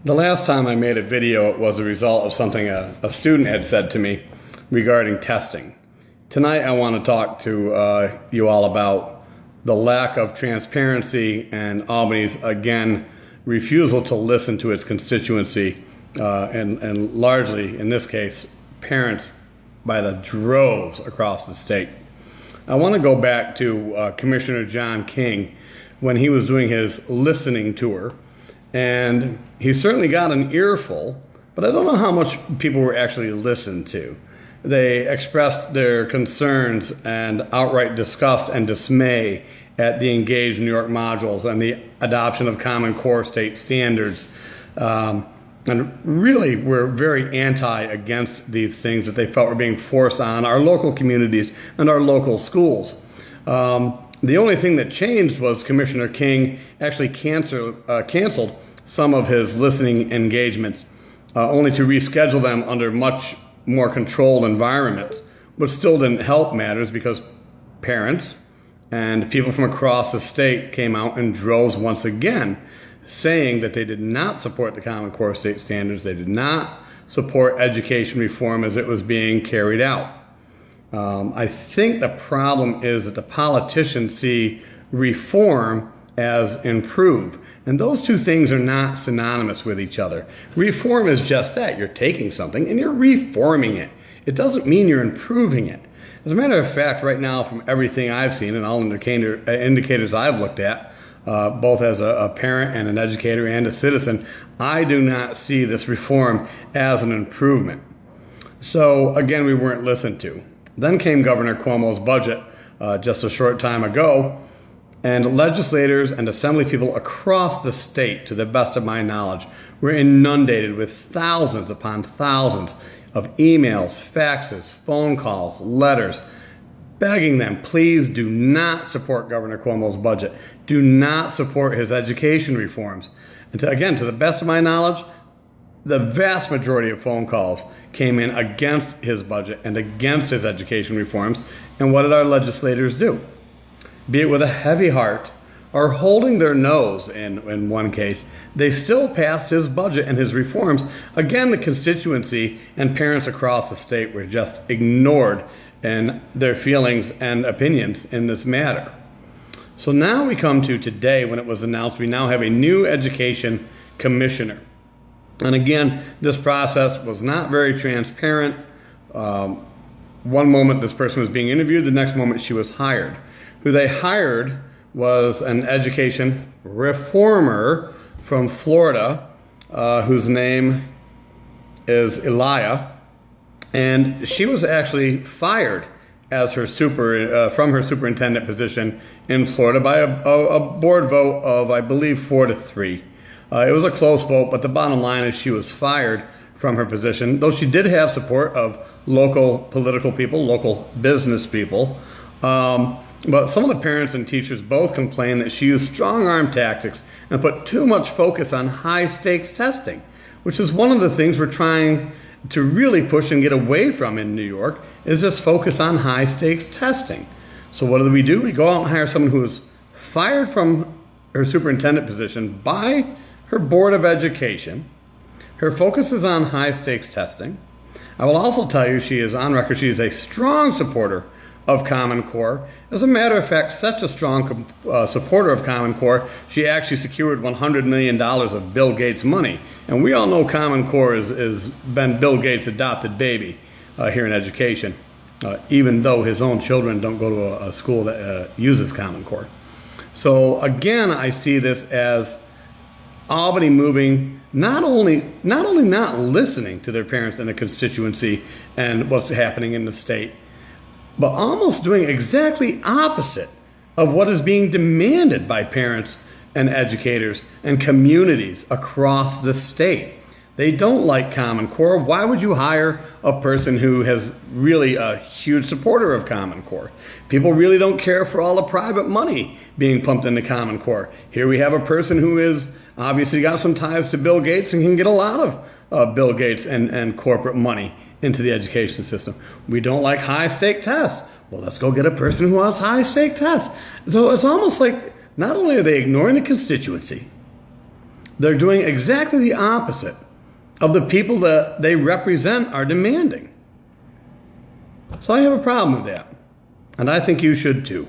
The last time I made a video, it was a result of something a student had said to me regarding testing. Tonight I want to talk to you all about the lack of transparency and Albany's, again, refusal to listen to its constituency, and largely, in this case, parents by the droves across the state. I want to go back to Commissioner John King when he was doing his listening tour. And he certainly got an earful, but I don't know how much people were actually listened to. They expressed their concerns and outright disgust and dismay at the engaged New York modules and the adoption of Common Core state standards. And really were very against these things that they felt were being forced on our local communities and our local schools. The only thing that changed was Commissioner King actually canceled some of his listening engagements, only to reschedule them under much more controlled environments, which still didn't help matters because parents and people from across the state came out in droves once again, saying that they did not support the Common Core state standards. They did not support education reform as it was being carried out. I think the problem is that the politicians see reform as improve. And those two things are not synonymous with each other. Reform is just that. You're taking something and you're reforming it. It doesn't mean you're improving it. As a matter of fact, right now, from everything I've seen and all indicators I've looked at, both as a parent and an educator and a citizen, I do not see this reform as an improvement. So again, we weren't listened to. Then came Governor Cuomo's budget just a short time ago, and legislators and assembly people across the state, to the best of my knowledge, were inundated with thousands upon thousands of emails, faxes, phone calls, letters, begging them, please do not support Governor Cuomo's budget. Do not support his education reforms. And again, to the best of my knowledge, the vast majority of phone calls came in against his budget and against his education reforms. And what did our legislators do? Be it with a heavy heart or holding their nose in one case, they still passed his budget and his reforms. Again, the constituency and parents across the state were just ignored in their feelings and opinions in this matter. So now we come to today when it was announced we now have a new education commissioner. And again, this process was not very transparent. One moment this person was being interviewed, the next moment she was hired. Who they hired was an education reformer from Florida, whose name is Elia, and she was actually fired as her from her superintendent position in Florida by a board vote of, I believe, 4-3. It was a close vote, but the bottom line is she was fired from her position, though she did have support of local political people, local business people. But some of the parents and teachers both complained that she used strong-arm tactics and put too much focus on high-stakes testing, which is one of the things we're trying to really push and get away from in New York, is this focus on high-stakes testing. So what do? We go out and hire someone who is fired from her superintendent position by her Board of Education. Her focus is on high-stakes testing. I will also tell you she is on record, she is a strong supporter of Common Core. As a matter of fact, such a strong supporter of Common Core, she actually secured $100 million of Bill Gates money. And we all know Common Core has been Bill Gates' adopted baby here in education, even though his own children don't go to a school that uses Common Core. So again, I see this as Albany moving, not only not listening to their parents and the constituency and what's happening in the state, but almost doing exactly opposite of what is being demanded by parents and educators and communities across the state. They don't like Common Core. Why would you hire a person who has really a huge supporter of Common Core? People really don't care for all the private money being pumped into Common Core. Here we have a person who is obviously got some ties to Bill Gates and can get a lot of Bill Gates and corporate money into the education system. We don't like high-stake tests. Well, let's go get a person who wants high-stake tests. So it's almost like not only are they ignoring the constituency, They're doing exactly the opposite of the people that they represent are demanding. So I have a problem with that. And I think you should too.